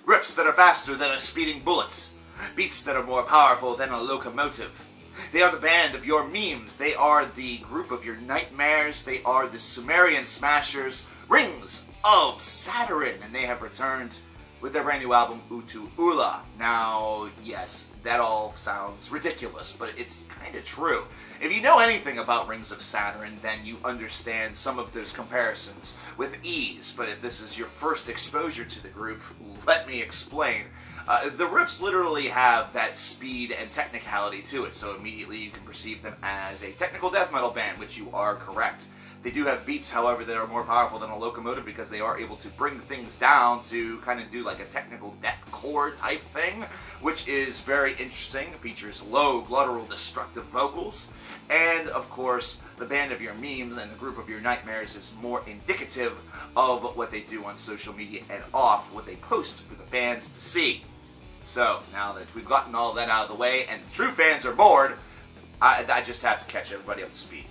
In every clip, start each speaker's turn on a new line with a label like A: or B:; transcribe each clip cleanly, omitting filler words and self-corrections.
A: riffs that are faster than a speeding bullet, beats that are more powerful than a locomotive. They are the band of your memes, they are the group of your nightmares, they are the Sumerian smashers, Rings of Saturn, and they have returned with their brand new album, ULTU ULLA. Now, yes, that all sounds ridiculous, but it's kind of true. If you know anything about Rings of Saturn, then you understand some of those comparisons with ease, but if this is your first exposure to the group, let me explain. The riffs literally have that speed and technicality to it, so immediately you can perceive them as a technical death metal band, which you are correct. They do have beats, however, that are more powerful than a locomotive because they are able to bring things down to kind of do like a technical deathcore type thing, which is very interesting. It features low, guttural, destructive vocals. And, of course, the band of your memes and the group of your nightmares is more indicative of what they do on social media and off what they post for the fans to see. So, now that we've gotten all that out of the way and the true fans are bored, I just have to catch everybody up to speed.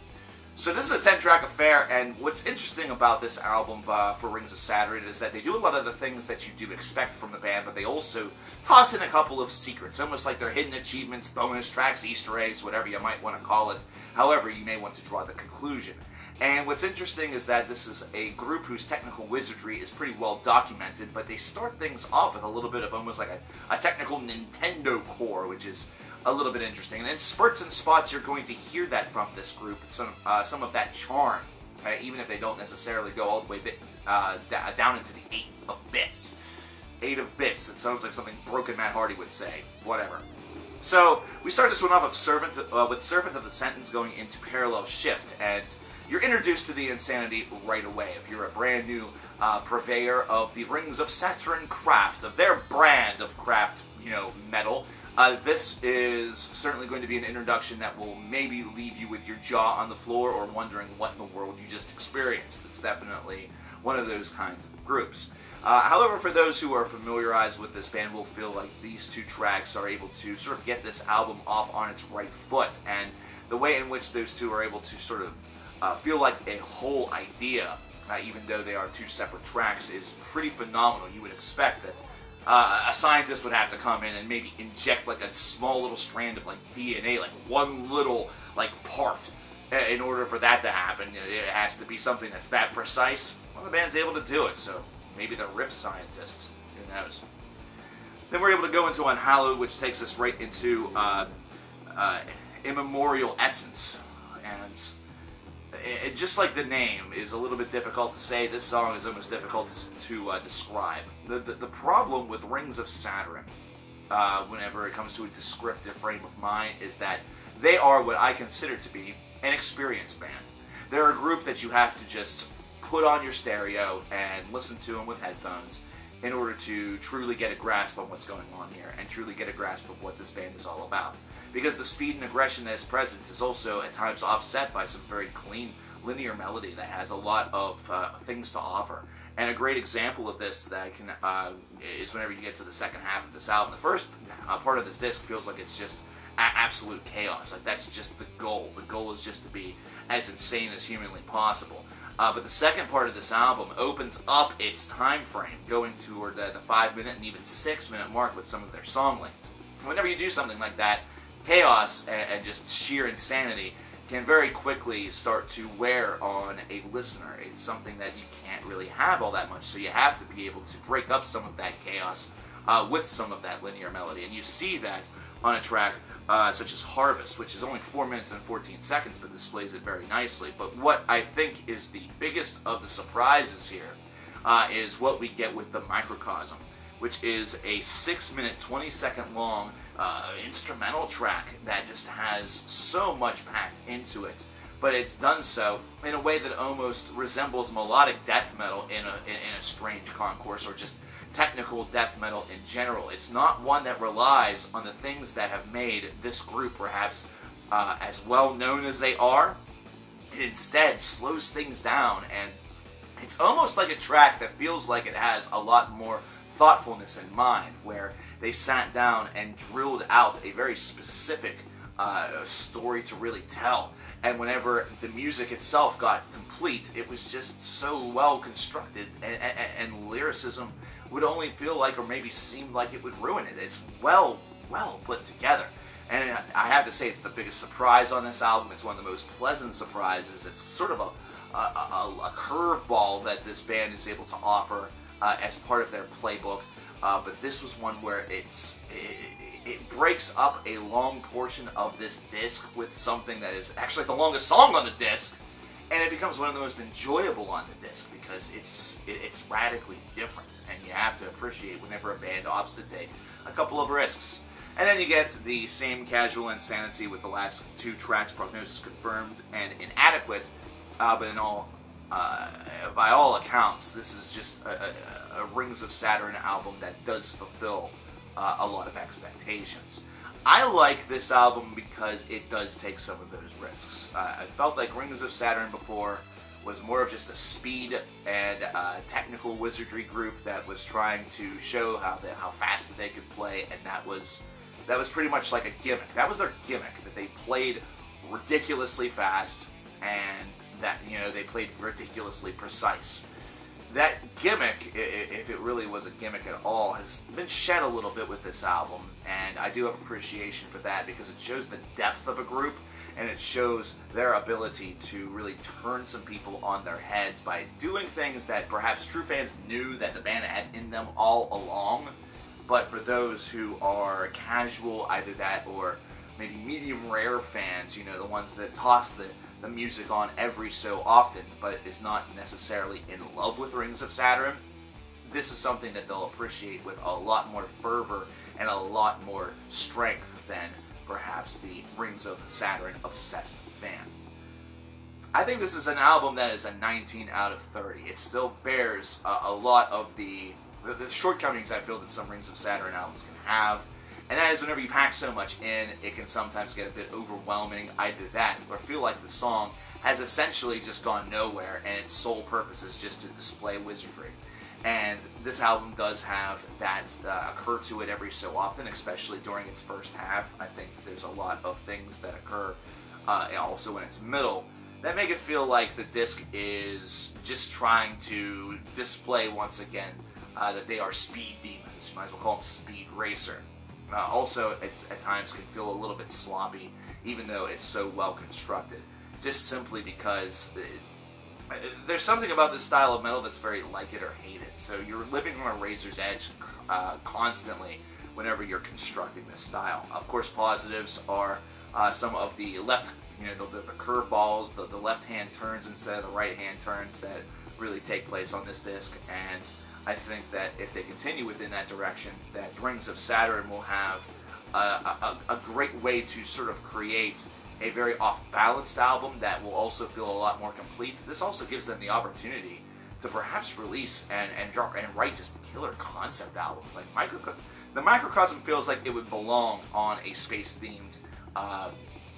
A: So this is a 10-track affair, and what's interesting about this album for Rings of Saturn is that they do a lot of the things that you do expect from the band, but they also toss in a couple of secrets, almost like they're hidden achievements, bonus tracks, Easter eggs, whatever you might want to call it. However, you may want to draw the conclusion. And what's interesting is that this is a group whose technical wizardry is pretty well documented, but they start things off with a little bit of almost like a technical Nintendo core, which is a little bit interesting. And in spurts and spots, you're going to hear that from this group, some of that charm, right? Even if they don't necessarily go all the way down into the 8 of bits. 8 of bits, it sounds like something Broken Matt Hardy would say. Whatever. So, we start this one off with Servant of the Sentence going into Parallel Shift, and you're introduced to the insanity right away. If you're a brand new purveyor of the Rings of Saturn craft, of their brand of craft, metal, this is certainly going to be an introduction that will maybe leave you with your jaw on the floor or wondering what in the world you just experienced. It's definitely one of those kinds of groups. However, for those who are familiarized with this band will feel like these two tracks are able to sort of get this album off on its right foot, and the way in which those two are able to sort of feel like a whole idea, even though they are two separate tracks, is pretty phenomenal. You would expect that a scientist would have to come in and maybe inject like a small little strand of like DNA, like one little like part, in order for that to happen. It has to be something that's that precise. Well, the band's able to do it, so maybe they're RIFFS scientists. Who knows? Then we're able to go into Unhallowed, which takes us right into Immemorial Essence, and just like the name is a little bit difficult to say, this song is almost difficult to describe. The problem with Rings of Saturn, whenever it comes to a descriptive frame of mind, is that they are what I consider to be an experienced band. They're a group that you have to just put on your stereo and listen to them with headphones in order to truly get a grasp on what's going on here and truly get a grasp of what this band is all about. Because the speed and aggression that is present is also at times offset by some very clean linear melody that has a lot of things to offer. And a great example of this that I can is whenever you get to the second half of this album. The first part of this disc feels like it's just absolute chaos. Like that's just the goal. The goal is just to be as insane as humanly possible. But the second part of this album opens up its time frame, going toward the 5-minute and even 6-minute mark with some of their song lengths. Whenever you do something like that, chaos and just sheer insanity can very quickly start to wear on a listener. It's something that you can't really have all that much, so you have to be able to break up some of that chaos with some of that linear melody. And you see that on a track such as Harvest, which is only 4 minutes and 14 seconds, but displays it very nicely. But what I think is the biggest of the surprises here is what we get with the Microcosm, which is a 6-minute, 20-second long instrumental track that just has so much packed into it. But it's done so in a way that almost resembles melodic death metal in a strange concourse, or just technical death metal in general. It's not one that relies on the things that have made this group perhaps as well known as they are. It instead slows things down, and it's almost like a track that feels like it has a lot more thoughtfulness in mind, where they sat down and drilled out a very specific story to really tell. And whenever the music itself got complete, it was just so well constructed, and lyricism would only feel like, or maybe seem like it would ruin it. It's well put together. And I have to say, it's the biggest surprise on this album. It's one of the most pleasant surprises. It's sort of a curveball that this band is able to offer as part of their playbook. But this was one where it breaks up a long portion of this disc with something that is actually the longest song on the disc, and it becomes one of the most enjoyable on the disc because it's radically different, and you have to appreciate whenever a band opts to take a couple of risks. And then you get the same casual insanity with the last two tracks, Prognosis Confirmed and Inadequate, but by all accounts, this is just a Rings of Saturn album that does fulfill a lot of expectations. I like this album because it does take some of those risks. I felt like Rings of Saturn before was more of just a speed and technical wizardry group that was trying to show how fast they could play, and that was pretty much like a gimmick. That was their gimmick, that they played ridiculously fast and that, you know, they played ridiculously precise. That gimmick, if it really was a gimmick at all, has been shed a little bit with this album, and I do have appreciation for that because it shows the depth of a group, and it shows their ability to really turn some people on their heads by doing things that perhaps true fans knew that the band had in them all along, but for those who are casual, either that or maybe medium rare fans, you know, the ones that toss the music on every so often, but is not necessarily in love with Rings of Saturn, this is something that they'll appreciate with a lot more fervor and a lot more strength than perhaps the Rings of Saturn obsessed fan. I think this is an album that is a 19 out of 30. It still bears a lot of the shortcomings I feel that some Rings of Saturn albums can have. And that is, whenever you pack so much in, it can sometimes get a bit overwhelming. Either that, or feel like the song has essentially just gone nowhere, and its sole purpose is just to display wizardry. And this album does have that occur to it every so often, especially during its first half. I think there's a lot of things that occur also in its middle that make it feel like the disc is just trying to display once again that they are speed demons. You might as well call them Speed Racer. Also, at times can feel a little bit sloppy, even though it's so well constructed. Just simply because there's something about this style of metal that's very like it or hate it. So you're living on a razor's edge constantly whenever you're constructing this style. Of course, positives are some of the left, the curveballs, the left-hand turns instead of the right-hand turns that really take place on this disc, and I think that if they continue within that direction, that Rings of Saturn will have a great way to sort of create a very off-balanced album that will also feel a lot more complete. This also gives them the opportunity to perhaps release and write just killer concept albums. Like the Microcosm feels like it would belong on a space-themed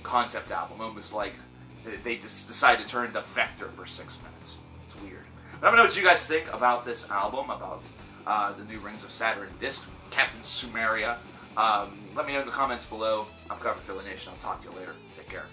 A: concept album, almost like they just decided to turn the Vector for 6 minutes. It's weird. But let me know what you guys think about this album, about the new Rings of Saturn disc, Captain Sumeria. Let me know in the comments below. I'm CoverkillerNation. I'll talk to you later. Take care.